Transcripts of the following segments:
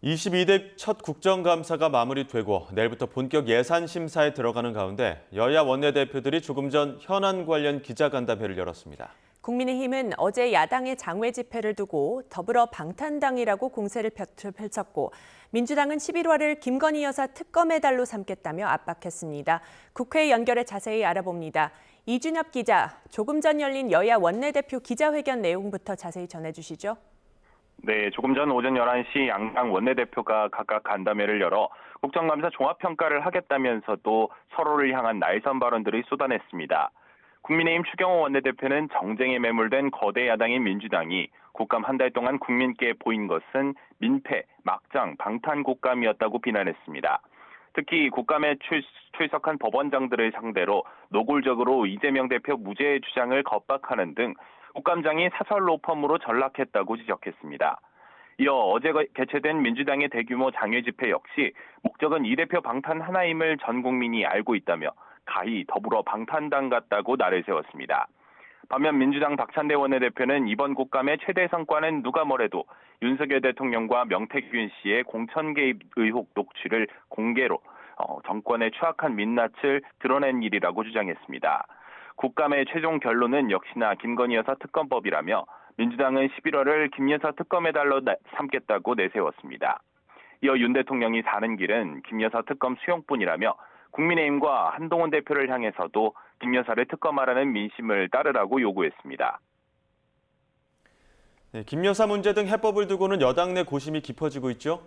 22대 첫 국정감사가 마무리되고 내일부터 본격 예산 심사에 들어가는 가운데 여야 원내대표들이 조금 전 현안 관련 기자간담회를 열었습니다. 국민의힘은 어제 야당의 장외 집회를 두고 더불어 방탄당이라고 공세를 펼쳤고 민주당은 11월을 김건희 여사 특검의 달로 삼겠다며 압박했습니다. 국회 연결해 자세히 알아봅니다. 이준엽 기자, 조금 전 열린 여야 원내대표 기자회견 내용부터 자세히 전해주시죠. 네, 조금 전 오전 11시 양당 원내대표가 각각 간담회를 열어 국정감사 종합평가를 하겠다면서도 서로를 향한 날선 발언들을 쏟아냈습니다. 국민의힘 추경호 원내대표는 정쟁에 매몰된 거대 야당인 민주당이 국감 한 달 동안 국민께 보인 것은 민폐, 막장, 방탄국감이었다고 비난했습니다. 특히 국감에 출석한 법원장들을 상대로 노골적으로 이재명 대표 무죄 주장을 겁박하는 등 국감장이 사설 로펌으로 전락했다고 지적했습니다. 이어 어제 개최된 민주당의 대규모 장외 집회 역시 목적은 이 대표 방탄 하나임을 전 국민이 알고 있다며 가히 더불어 방탄당 같다고 날을 세웠습니다. 반면 민주당 박찬대 원내대표는 이번 국감의 최대 성과는 누가 뭐래도 윤석열 대통령과 명태균 씨의 공천 개입 의혹 녹취를 공개로 정권의 추악한 민낯을 드러낸 일이라고 주장했습니다. 국감의 최종 결론은 역시나 김건희 여사 특검법이라며 민주당은 11월을 김 여사 특검의 달로 삼겠다고 내세웠습니다. 이어 윤 대통령이 사는 길은 김 여사 특검 수용뿐이라며 국민의힘과 한동훈 대표를 향해서도 김 여사를 특검하라는 민심을 따르라고 요구했습니다. 네, 김 여사 문제 등 해법을 두고는 여당 내 고심이 깊어지고 있죠?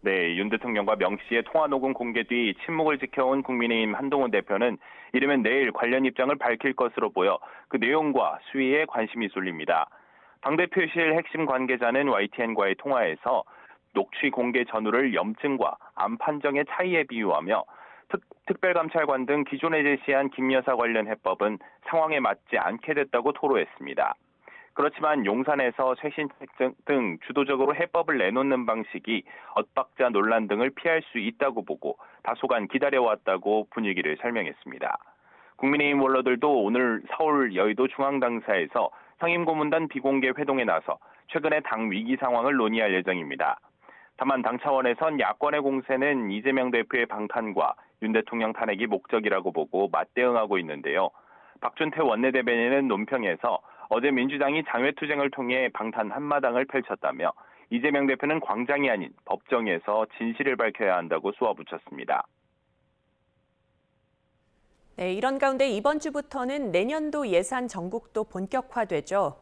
네, 윤 대통령과 명 씨의 통화 녹음 공개 뒤 침묵을 지켜온 국민의힘 한동훈 대표는 이르면 내일 관련 입장을 밝힐 것으로 보여 그 내용과 수위에 관심이 쏠립니다. 당대표실 핵심 관계자는 YTN과의 통화에서 녹취 공개 전후를 염증과 암 판정의 차이에 비유하며 특별감찰관 등 기존에 제시한 김 여사 관련 해법은 상황에 맞지 않게 됐다고 토로했습니다. 그렇지만 용산에서 쇄신책 등 주도적으로 해법을 내놓는 방식이 엇박자 논란 등을 피할 수 있다고 보고 다소간 기다려왔다고 분위기를 설명했습니다. 국민의힘 원로들도 오늘 서울 여의도 중앙당사에서 상임고문단 비공개 회동에 나서 최근의 당 위기 상황을 논의할 예정입니다. 다만 당 차원에선 야권의 공세는 이재명 대표의 방탄과 윤 대통령 탄핵이 목적이라고 보고 맞대응하고 있는데요. 박준태 원내대변인은 논평에서 어제 민주당이 장외투쟁을 통해 방탄 한마당을 펼쳤다며 이재명 대표는 광장이 아닌 법정에서 진실을 밝혀야 한다고 쏘아붙였습니다. 네, 이런 가운데 이번 주부터는 내년도 예산 전국도 본격화되죠.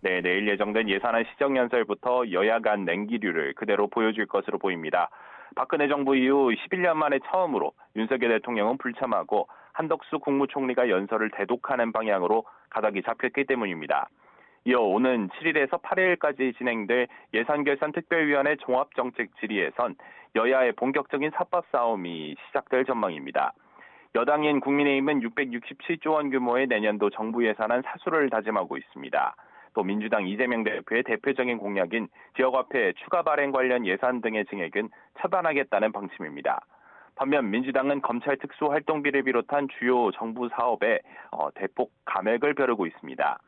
네, 내일 예정된 예산안 시정연설부터 여야 간 냉기류를 그대로 보여줄 것으로 보입니다. 박근혜 정부 이후 11년 만에 처음으로 윤석열 대통령은 불참하고 한덕수 국무총리가 연설을 대독하는 방향으로 가닥이 잡혔기 때문입니다. 이어 오는 7일에서 8일까지 진행될 예산결산특별위원회 종합정책 질의에선 여야의 본격적인 삽밥 싸움이 시작될 전망입니다. 여당인 국민의힘은 667조 원 규모의 내년도 정부 예산안 사수를 다짐하고 있습니다. 또 민주당 이재명 대표의 대표적인 공약인 지역화폐 추가 발행 관련 예산 등의 증액은 차단하겠다는 방침입니다. 반면 민주당은 검찰 특수활동비를 비롯한 주요 정부 사업에 대폭 감액을 벼르고 있습니다.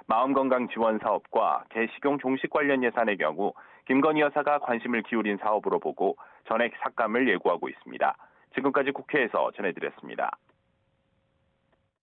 마음건강 지원 사업과 개식용 종식 관련 예산의 경우 김건희 여사가 관심을 기울인 사업으로 보고 전액 삭감을 예고하고 있습니다. 지금까지 국회에서 전해드렸습니다.